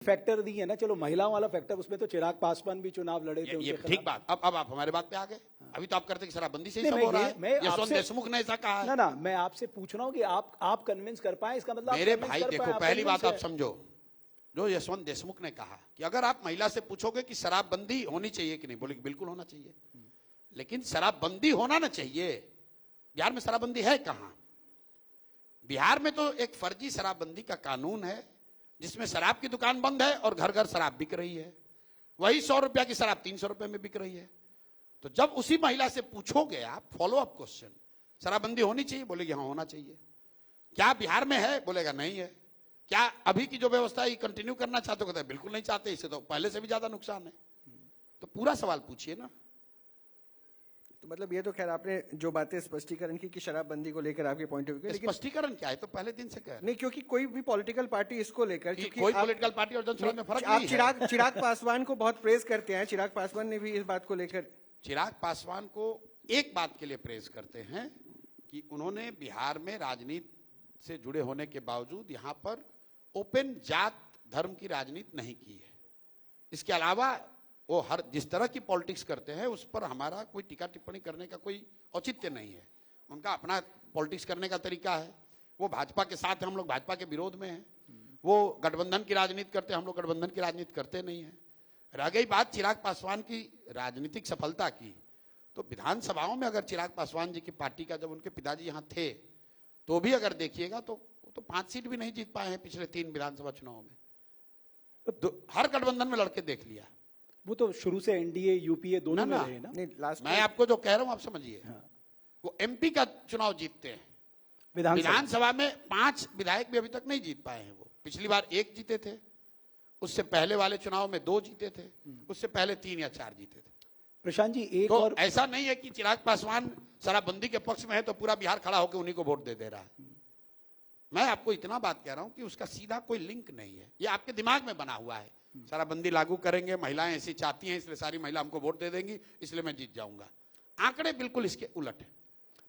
Factor नहीं है ना, चलो महिलाओं वाला फैक्टर, उसमें तो चिराग पासवान भी चुनाव लड़े थे। ये ठीक बात। अब आप हमारे बात पे आ गए। अभी तो आप करते कि शराबबंदी से ही नहीं, सब मैं हो रहा ये- मैं है। यशवंत आपसे- देशमुख ने ऐसा कहा है। ना ना, मैं आपसे पूछ रहा हूँ कि आप कन्विंस कर पाए, इसका मतलब आप मेरे convince भाई कर देखो, पाए, आप पहली बात convince आप है। समझो, जो यशवंत देशमुख ने कहा कि अगर आप महिला से पूछोगे कि शराबबंदी होनी चाहिए कि नहीं, बोले कि बिल्कुल होना चाहिए। लेकिन शराबबंदी होना ना चाहिए। बिहार में शराबबंदी है कहां? बिहार में तो एक फर्जी शराबबंदी का कानून है, जिसमें शराब की दुकान बंद है और घर घर शराब बिक रही है। वही 100 रुपया की शराब 300 रुपए में बिक रही है। तो जब उसी महिला से पूछोगे आप फॉलो अप क्वेश्चन, शराबबंदी होनी चाहिए, बोलेगी हाँ होना चाहिए। क्या बिहार में है? बोलेगा नहीं है। क्या अभी की जो व्यवस्था है कंटिन्यू करना चाहते हो? कहते हैं बिल्कुल नहीं चाहते, इससे तो पहले से भी ज्यादा नुकसान है। तो पूरा सवाल पूछिए ना। तो मतलब ये तो खैर आपने जो बातें स्पष्टीकरण की कि शराबबंदी को लेकर आपके पॉइंट ऑफ व्यू, लेकिन स्पष्टीकरण क्या है? तो पहले दिन से कह रहे नहीं, क्योंकि कोई भी पॉलिटिकल पार्टी इसको लेकर, हैं। क्योंकि कोई आप- पॉलिटिकल पार्टी और जनसभा में फर्क आप नहीं है। चिराग पासवान को बहुत प्रेज करते हैं। चिराग पासवान ने भी इस बात को लेकर, चिराग पासवान को एक बात के लिए प्रेज करते हैं कि उन्होंने बिहार में राजनीति से जुड़े होने के बावजूद यहां पर ओपन जात धर्म की राजनीति नहीं की है। इसके अलावा वो हर जिस तरह की पॉलिटिक्स करते हैं उस पर हमारा कोई टीका टिप्पणी करने का कोई औचित्य नहीं है। उनका अपना पॉलिटिक्स करने का तरीका है। वो भाजपा के साथ है, हम लोग भाजपा के विरोध में हैं। वो गठबंधन की राजनीति करते हैं, हम लोग गठबंधन की राजनीति करते नहीं है। रह गई बात चिराग पासवान की राजनीतिक सफलता की, तो विधानसभाओं में अगर चिराग पासवान जी की पार्टी का, जब उनके पिताजी यहां थे, तो भी अगर देखिएगा तो 5 सीट भी नहीं जीत पाए हैं पिछले 3 विधानसभा चुनाव में। हर गठबंधन में लड़के देख लिया। वो तो शुरू से एनडीए यूपीए दोनों में ना, रहे ना। नहीं लास्ट मैं आपको जो कह रहा हूं आप समझिए। हाँ। वो एमपी का चुनाव जीतते हैं, विधानसभा विधानसभा में 5 विधायक भी अभी तक नहीं जीत पाए हैं। वो पिछली बार 1 जीते थे, उससे पहले वाले चुनाव में 2 जीते थे, उससे पहले 3 या 4 जीते थे। प्रशांत जी एक तो और ऐसा नहीं है कि चिराग पासवान शराबबंदी के पक्ष में है तो पूरा बिहार खड़ा होकर उन्हीं को वोट दे रहा है। मैं आपको इतना बात कह रहा हूं कि उसका सीधा कोई लिंक नहीं है। ये आपके दिमाग में बना हुआ है। शराबबंदी लागू करेंगे, महिलाएं ऐसी चाहती हैं इसलिए सारी महिला हमको वोट दे देंगी, इसलिए मैं जीत जाऊंगा। आंकड़े बिल्कुल इसके उलट है।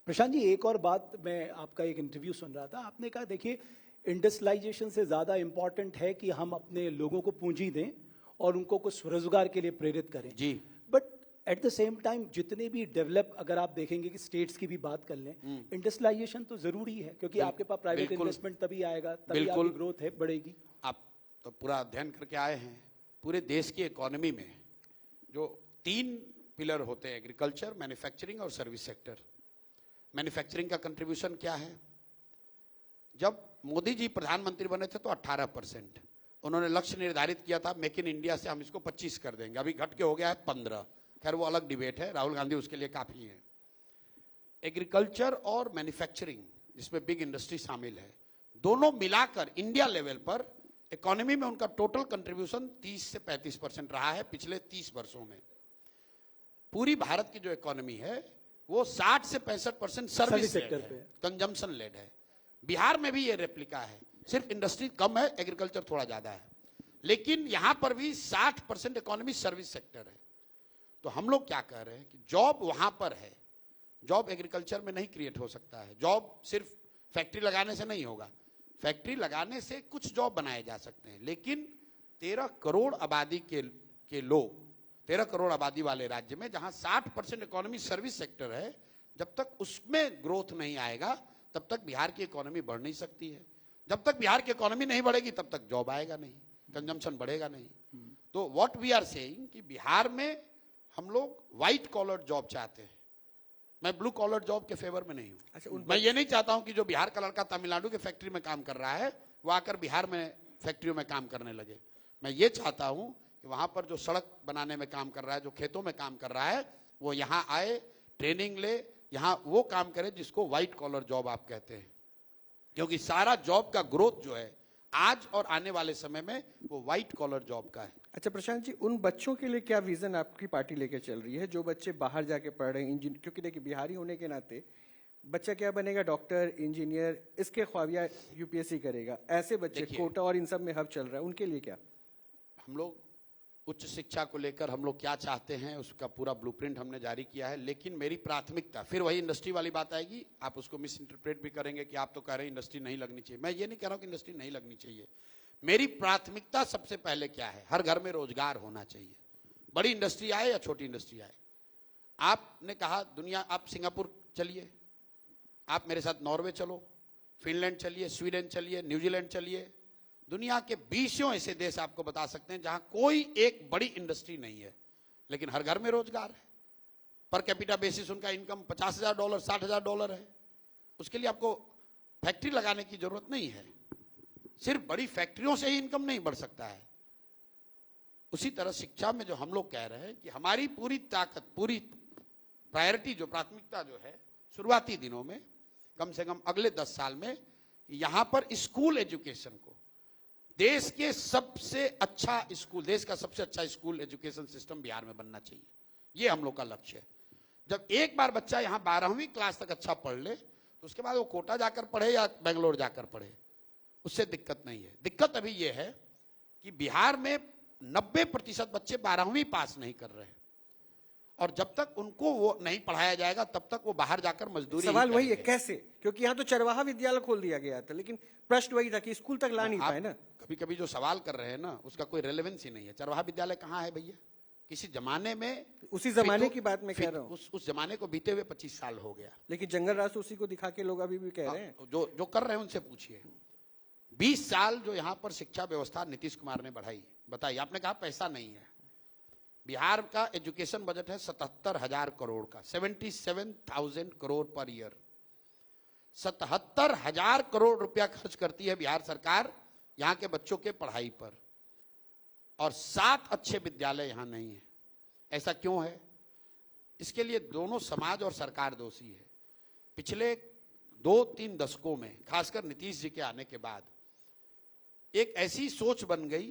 प्रशांत जी एक और बात, मैं आपका एक इंटरव्यू सुन रहा था, आपने कहा देखिए इंडस्ट्रियलाइजेशन से ज्यादा इंपॉर्टेंट है कि हम अपने लोगों को पूंजी दें और उनको कुछ स्वरोजगार के लिए प्रेरित करें जी। But at the same time जितने भी डेवलप, अगर आप देखेंगे कि स्टेट्स की भी बात कर लें, इंडस्ट्रियलाइजेशन तो जरूरी है, क्योंकि आपके पास प्राइवेट बिल्कुल। इन्वेस्टमेंट तभी आएगा, तभी बिल्कुल। आपकी ग्रोथ है बढ़ेगी। आप तो पूरा अध्ययन करके आए हैं। पूरे देश की इकोनॉमी में जो 3 पिलर होते हैं, एग्रीकल्चर, मैन्युफैक्चरिंग और सर्विस सेक्टर। मैन्युफैक्चरिंग का कंट्रीब्यूशन क्या है? जब मोदी जी प्रधानमंत्री बने थे तो 18%। उन्होंने लक्ष्य निर्धारित किया था मेक इन इंडिया से हम इसको 25 कर देंगे, अभी घट के हो गया है 15। खैर वो अलग डिबेट है, राहुल गांधी उसके लिए काफी है। एग्रीकल्चर और मैन्युफैक्चरिंग, जिसमें बिग इंडस्ट्री शामिल है, दोनों मिलाकर इंडिया लेवल पर इकोनॉमी में उनका टोटल कंट्रीब्यूशन 30 से 35% रहा है पिछले 30 वर्षों में। पूरी भारत की जो इकोनॉमी है वो 60 से 65% सर्विस सेक्टर पे, कंजम्पशन लेड है। बिहार में भी ये रेप्लिका है, सिर्फ इंडस्ट्री कम है, एग्रीकल्चर थोड़ा ज्यादा है, लेकिन यहां पर भी 60% इकोनॉमी सर्विस सेक्टर है। तो हम लोग क्या कह रहे हैं कि जॉब वहां पर है, जॉब एग्रीकल्चर में नहीं क्रिएट हो सकता है। जॉब सिर्फ फैक्ट्री लगाने से नहीं होगा, फैक्ट्री लगाने से कुछ जॉब बनाए जा सकते हैं, लेकिन 13 करोड़ आबादी के लोग, 13 करोड़ आबादी वाले राज्य में जहां 60% इकोनॉमी सर्विस सेक्टर है, जब तक उसमें ग्रोथ नहीं आएगा तब तक बिहार की इकोनॉमी बढ़ नहीं सकती है। जब तक बिहार की इकोनॉमी नहीं बढ़ेगी तब तक जॉब आएगा नहीं, कंजम्पशन बढ़ेगा नहीं। तो व्हाट वी आर सेइंग कि बिहार में हम लोग व्हाइट कॉलर जॉब चाहते हैं। मैं ब्लू कॉलर जॉब के फेवर में नहीं हूं। अच्छा, मैं ये नहीं चाहता हूं कि जो बिहार का लड़का तमिलनाडु के फैक्ट्री में काम कर रहा है वो आकर बिहार में फैक्ट्रियों में काम करने लगे। मैं ये चाहता हूं कि वहां पर जो सड़क बनाने में काम कर रहा है, जो खेतों में काम कर रहा है, वो यहां आए, ट्रेनिंग ले, यहां वो काम करे जिसको व्हाइट कॉलर जॉब आप कहते हैं। क्योंकि सारा जॉब का ग्रोथ जो है आज और आने वाले समय में वो व्हाइट कॉलर जॉब का है। अच्छा प्रशांत जी, उन बच्चों के लिए क्या विजन आपकी पार्टी लेके चल रही है जो बच्चे बाहर जाके पढ़ रहे हैं, इंजीनियर? क्योंकि देखिए बिहारी होने के नाते बच्चा क्या बनेगा, डॉक्टर, इंजीनियर, इसके ख्वाब या यूपीएससी करेगा, ऐसे बच्चे कोटा और इन सब में हब चल रहा है, उनके लिए क्या? हम लोग उच्च शिक्षा को लेकर हम लोग क्या चाहते हैं उसका पूरा ब्लूप्रिंट हमने जारी किया है, लेकिन मेरी प्राथमिकता, फिर वही इंडस्ट्री वाली बात आएगी, आप उसको मिस इंटरप्रेट भी करेंगे कि आप तो कह रहे हैं इंडस्ट्री नहीं लगनी चाहिए। मैं ये नहीं कह रहा हूं कि इंडस्ट्री नहीं लगनी चाहिए, मेरी प्राथमिकता सबसे पहले क्या है? हर घर में रोजगार होना चाहिए, बड़ी इंडस्ट्री आए या छोटी इंडस्ट्री आए। आपने कहा दुनिया, आप सिंगापुर चलिए, आप मेरे साथ नॉर्वे चलो, फिनलैंड चलिए, स्वीडन चलिए, न्यूजीलैंड चलिए, दुनिया के 20 ऐसे देश आपको बता सकते हैं जहां कोई एक बड़ी इंडस्ट्री नहीं है, लेकिन हर घर में रोजगार है। पर कैपिटा बेसिस उनका इनकम $50,000 $60,000 है। उसके लिए आपको फैक्ट्री लगाने की जरूरत नहीं है, सिर्फ बड़ी फैक्ट्रियों से ही इनकम नहीं बढ़ सकता है। उसी तरह शिक्षा में जो हम लोग कह रहे हैं कि हमारी पूरी ताकत, पूरी प्रायोरिटी, जो प्राथमिकता जो है शुरुआती दिनों में, कम से कम अगले 10 साल में, यहां पर स्कूल एजुकेशन को, देश के सबसे अच्छा स्कूल, देश का सबसे अच्छा स्कूल एजुकेशन सिस्टम बिहार में बनना चाहिए। ये हम लोग का लक्ष्य है। जब एक बार बच्चा यहां 12वीं क्लास तक अच्छा पढ़ ले, तो उसके बाद वो कोटा जाकर पढ़े या बेंगलोर जाकर पढ़े, उससे दिक्कत नहीं है। दिक्कत अभी ये है कि बिहार में 90% बच्चे 12वीं पास नहीं कर रहे हैं, और जब तक उनको वो नहीं पढ़ाया जाएगा तब तक वो बाहर जाकर मजदूरी। सवाल वही है, कैसे? क्योंकि यहाँ तो चरवाहा विद्यालय खोल दिया गया था, लेकिन प्रश्न वही था कि स्कूल तक ला नहीं पाए ना। कभी कभी जो सवाल कर रहे हैं ना, उसका कोई रेलेवेंस ही नहीं है। चरवाहा विद्यालय कहाँ है भैया? किसी जमाने में, उसी जमाने की बात मैं कह रहा हूँ। उस जमाने को बीते हुए 25 साल हो गया, लेकिन जंगल राज तो उसी को दिखा के लोग अभी भी कह रहे हैं। जो कर रहे हैं उनसे पूछिए। 20 साल जो यहाँ पर शिक्षा व्यवस्था नीतीश कुमार ने बढ़ाई, बताइए। आपने कहा पैसा नहीं है। बिहार का एजुकेशन बजट है 77,000 करोड़ का, 77,000 करोड़ पर ईयर। 77,000 करोड़ रुपया खर्च करती है बिहार सरकार यहाँ के बच्चों के पढ़ाई पर, और 7 अच्छे विद्यालय यहां नहीं है। ऐसा क्यों है? इसके लिए दोनों समाज और सरकार दोषी है। पिछले 2-3 दशकों में, खासकर नीतीश जी के आने के बाद, एक ऐसी सोच बन गई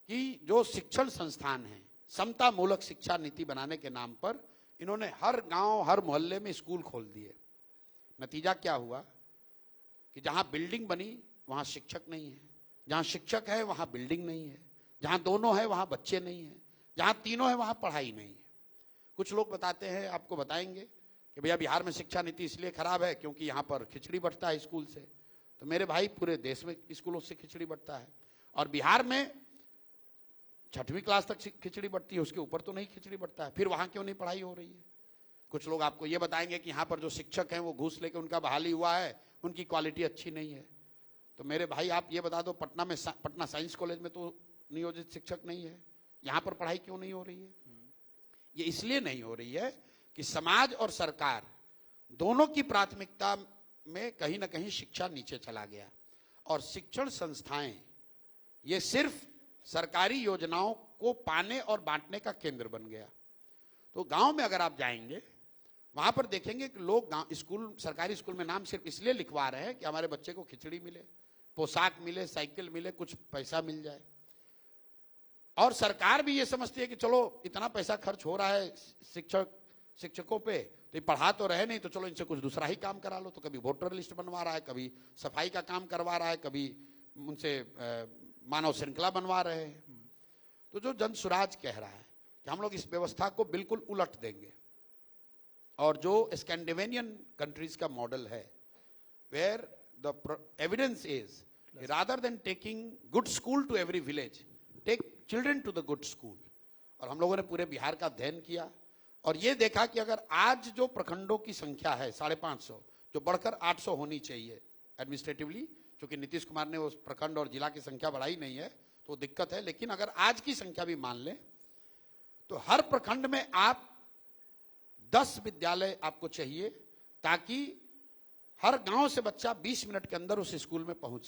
कि जो शिक्षण संस्थान है, समता मूलक शिक्षा नीति बनाने के नाम पर इन्होंने हर गांव, हर मोहल्ले में स्कूल खोल दिए। नतीजा क्या हुआ कि जहां बिल्डिंग बनी वहां शिक्षक नहीं है, जहां शिक्षक है वहां बिल्डिंग नहीं है, जहां दोनों है वहां बच्चे नहीं है, जहां तीनों है वहां पढ़ाई नहीं है। कुछ लोग बताते हैं, आपको बताएंगे कि भैया बिहार में शिक्षा नीति इसलिए खराब है क्योंकि यहां पर खिचड़ी बंटता है स्कूल से। तो मेरे भाई, पूरे देश में स्कूलों से खिचड़ी बंटता है, और बिहार में 6वीं क्लास तक खिचड़ी बंटती है, उसके ऊपर तो नहीं खिचड़ी बंटता है। फिर वहां क्यों नहीं पढ़ाई हो रही है? कुछ लोग आपको ये बताएंगे कि यहाँ पर जो शिक्षक हैं वो घूस लेके उनका बहाली हुआ है, उनकी क्वालिटी अच्छी नहीं है। तो मेरे भाई, आप ये बता दो, पटना साइंस कॉलेज में तो नियोजित शिक्षक नहीं है, यहाँ पर पढ़ाई क्यों नहीं हो रही है? ये इसलिए नहीं हो रही है कि समाज और सरकार दोनों की प्राथमिकता में कहीं ना कहीं शिक्षा नीचे चला गया, और शिक्षण संस्थाएं ये सिर्फ सरकारी योजनाओं को पाने और बांटने का केंद्र बन गया। तो गांव में अगर आप जाएंगे, वहां पर देखेंगे कि लोग स्कूल, सरकारी स्कूल में नाम सिर्फ इसलिए लिखवा रहे हैं कि हमारे बच्चे को खिचड़ी मिले, पोशाक मिले, साइकिल मिले, कुछ पैसा मिल जाए। और सरकार भी ये समझती है कि चलो इतना पैसा खर्च हो रहा है शिक्षकों पे, तो ये पढ़ा तो रहे नहीं, तो चलो इनसे कुछ दूसरा ही काम करा लो। तो कभी वोटर लिस्ट बनवा रहा है, कभी सफाई का काम करवा रहा है, कभी उनसे मानव श्रृंखला बनवा रहे हैं। तो जो जन सुराज कह रहा है कि हम लोग इस व्यवस्था को बिल्कुल उलट देंगे, और जो स्कैंडिनेवियन कंट्रीज का मॉडल है, where the evidence is rather than taking good school to every village, take children to the good school. और हम लोगों ने पूरे बिहार का अध्ययन किया और ये देखा कि अगर आज जो प्रखंडों की संख्या है 550, जो बढ़कर 800 होनी चाहिए एडमिनिस्ट्रेटिवली, क्योंकि नीतीश कुमार ने उस प्रखंड और जिला की संख्या बढ़ाई नहीं है तो दिक्कत है, लेकिन अगर आज की संख्या भी मान लें तो हर प्रखंड में आप 10 विद्यालय आपको चाहिए, ताकि हर गांव से बच्चा 20 मिनट के अंदर उस स्कूल में पहुंच सके।